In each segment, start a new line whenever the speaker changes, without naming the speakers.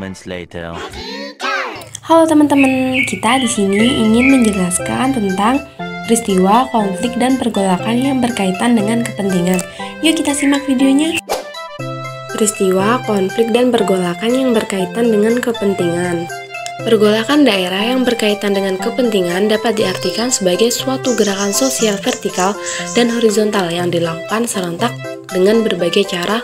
moments later.
Halo teman-teman, kita di sini ingin menjelaskan tentang peristiwa, konflik, dan pergolakan yang berkaitan dengan kepentingan. Yuk kita simak videonya. Peristiwa, konflik, dan pergolakan yang berkaitan dengan kepentingan. Pergolakan daerah yang berkaitan dengan kepentingan dapat diartikan sebagai suatu gerakan sosial vertikal dan horizontal yang dilakukan serentak dengan berbagai cara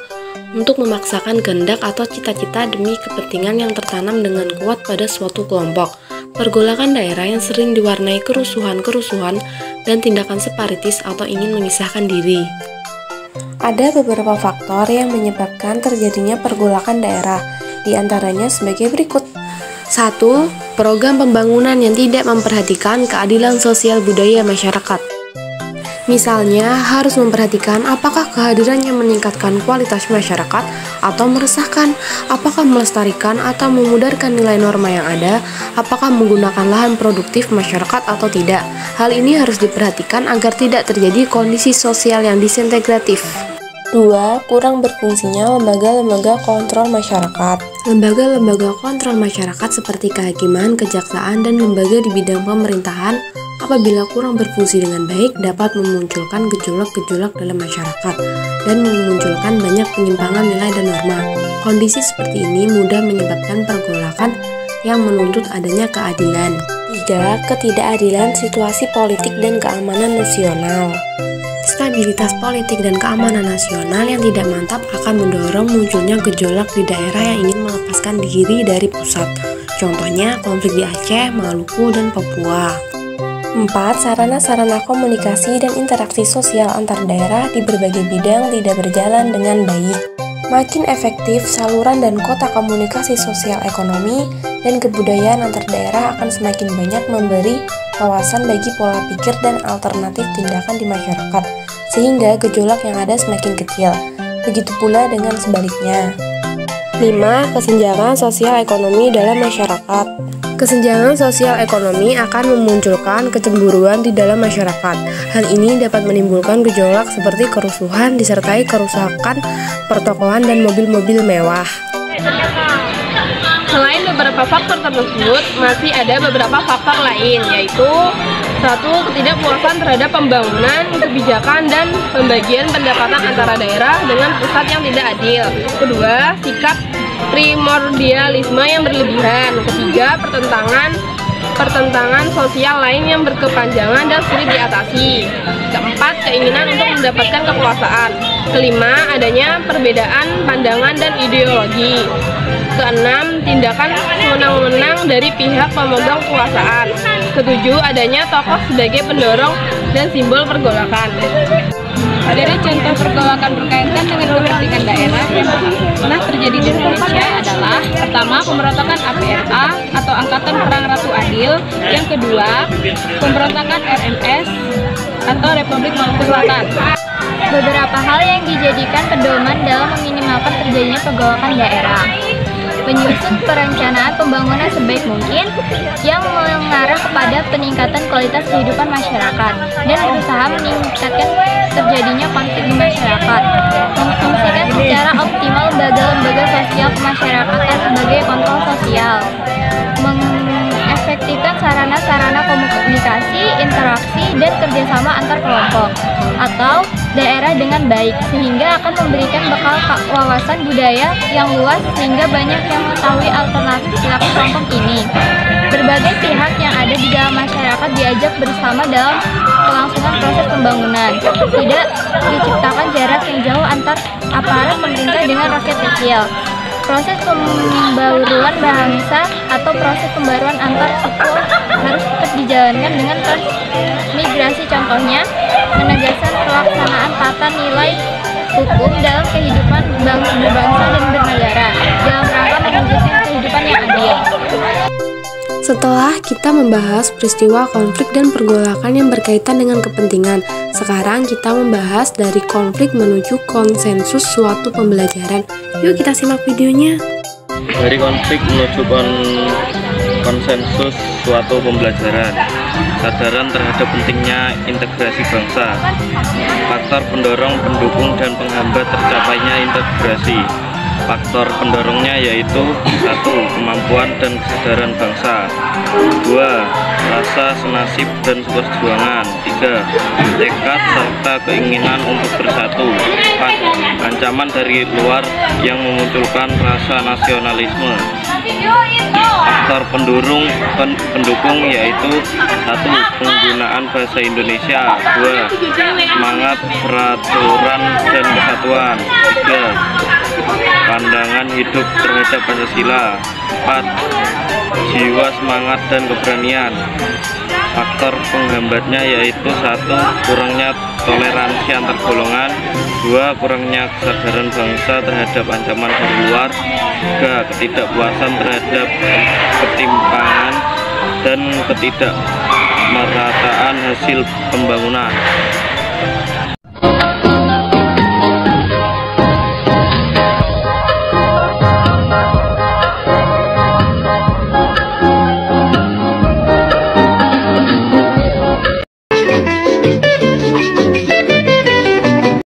untuk memaksakan kehendak atau cita-cita demi kepentingan yang tertanam dengan kuat pada suatu kelompok. Pergolakan daerah yang sering diwarnai kerusuhan-kerusuhan dan tindakan separatis atau ingin memisahkan diri. Ada beberapa faktor yang menyebabkan terjadinya pergolakan daerah, di antaranya sebagai berikut. 1. Program pembangunan yang tidak memperhatikan keadilan sosial budaya masyarakat. Misalnya, harus memperhatikan apakah kehadirannya meningkatkan kualitas masyarakat atau meresahkan, apakah melestarikan atau memudarkan nilai norma yang ada, apakah menggunakan lahan produktif masyarakat atau tidak. Hal ini harus diperhatikan agar tidak terjadi kondisi sosial yang disintegratif. 2. Kurang berfungsinya lembaga-lembaga kontrol masyarakat. Lembaga-lembaga kontrol masyarakat seperti kehakiman, kejaksaan, dan lembaga di bidang pemerintahan apabila kurang berfungsi dengan baik dapat memunculkan gejolak-gejolak dalam masyarakat dan memunculkan banyak penyimpangan nilai dan norma. Kondisi seperti ini mudah menyebabkan pergolakan yang menuntut adanya keadilan. 3. Ketidakadilan situasi politik dan keamanan nasional. Stabilitas politik dan keamanan nasional yang tidak mantap akan mendorong munculnya gejolak di daerah yang ingin melepaskan diri dari pusat. Contohnya konflik di Aceh, Maluku, dan Papua. 4. Sarana-sarana komunikasi dan interaksi sosial antar daerah di berbagai bidang tidak berjalan dengan baik. Makin efektif saluran dan kota komunikasi sosial ekonomi dan kebudayaan antar daerah akan semakin banyak memberi wawasan bagi pola pikir dan alternatif tindakan di masyarakat, sehingga gejolak yang ada semakin kecil. Begitu pula dengan sebaliknya. 5. Kesenjangan sosial ekonomi dalam masyarakat. Kesenjangan sosial ekonomi akan memunculkan kecemburuan di dalam masyarakat. Hal ini dapat menimbulkan gejolak seperti kerusuhan disertai kerusakan pertokoan dan mobil-mobil mewah.
Selain beberapa faktor tersebut, masih ada beberapa faktor lain, yaitu 1. Ketidakpuasan terhadap pembangunan, kebijakan, dan pembagian pendapatan antara daerah dengan pusat yang tidak adil. 2. Sikap primordialisme yang berlebihan. 3. Pertentangan sosial lain yang berkepanjangan dan sulit diatasi. 4. Keinginan untuk mendapatkan kekuasaan. 5. Adanya perbedaan pandangan dan ideologi. 6. Tindakan sewenang-wenang dari pihak pemegang kekuasaan. 7. Adanya tokoh sebagai pendorong dan simbol pergolakan. Dari contoh pergolakan berkaitan dengan kepentingan daerah yang pernah terjadi di Indonesia adalah: pertama, pemberontakan APRA atau Angkatan Perang Ratu Adil. Yang kedua, pemberontakan RMS atau Republik Maluku Selatan.
Beberapa hal yang dijadikan pedoman dalam meminimalkan terjadinya pergolakan daerah: penyusun perencanaan pembangunan sebaik mungkin yang mengarah kepada peningkatan kualitas kehidupan masyarakat dan berusaha meningkatkan terjadinya konflik di masyarakat, memfungsikan secara optimal lembaga-lembaga sosial kemasyarakatan sebagai kontrol sosial, mengefektifkan sarana-sarana komunikasi, interaksi, dan kerjasama antar kelompok atau daerah dengan baik, sehingga akan memberikan bekal wawasan budaya yang luas sehingga banyak yang mengetahui alternatif perilaku kelompok ini. Berbagai pihak yang ada di dalam masyarakat diajak bersama dalam kelangsungan proses pembangunan. Tidak diciptakan jarak yang jauh antar aparat pemerintah dengan rakyat kecil. Proses pembaruan bangsa atau proses pembaruan antar suku harus tetap dijalankan dengan transmigrasi, contohnya menegaskan pelaksanaan tata nilai hukum dalam kehidupan berbangsa dan bernegara dalam rangka mewujudkan kehidupan yang adil.
Setelah kita membahas peristiwa, konflik, dan pergolakan yang berkaitan dengan kepentingan, sekarang kita membahas dari konflik menuju konsensus suatu pembelajaran. Yuk kita simak videonya.
Dari konflik menuju konsensus suatu pembelajaran. Kesadaran terhadap pentingnya integrasi bangsa. Faktor pendorong, pendukung, dan penghambat tercapainya integrasi. Faktor pendorongnya yaitu 1. Kemampuan dan kesadaran bangsa. 2. Rasa senasib dan perjuangan. 3. Tekad serta keinginan untuk bersatu. 4. Ancaman dari luar yang memunculkan rasa nasionalisme. Faktor pendukung yaitu 1. Penggunaan bahasa Indonesia. 2. Semangat peraturan dan kesatuan. 3. Pandangan hidup terhadap Pancasila. 4. Jiwa semangat dan keberanian. Faktor penghambatnya yaitu 1. Kurangnya toleransi antar golongan. 2. Kurangnya kesadaran bangsa terhadap ancaman dari luar. 3. Ketidakpuasan terhadap ketimpangan dan ketidakmerataan hasil pembangunan.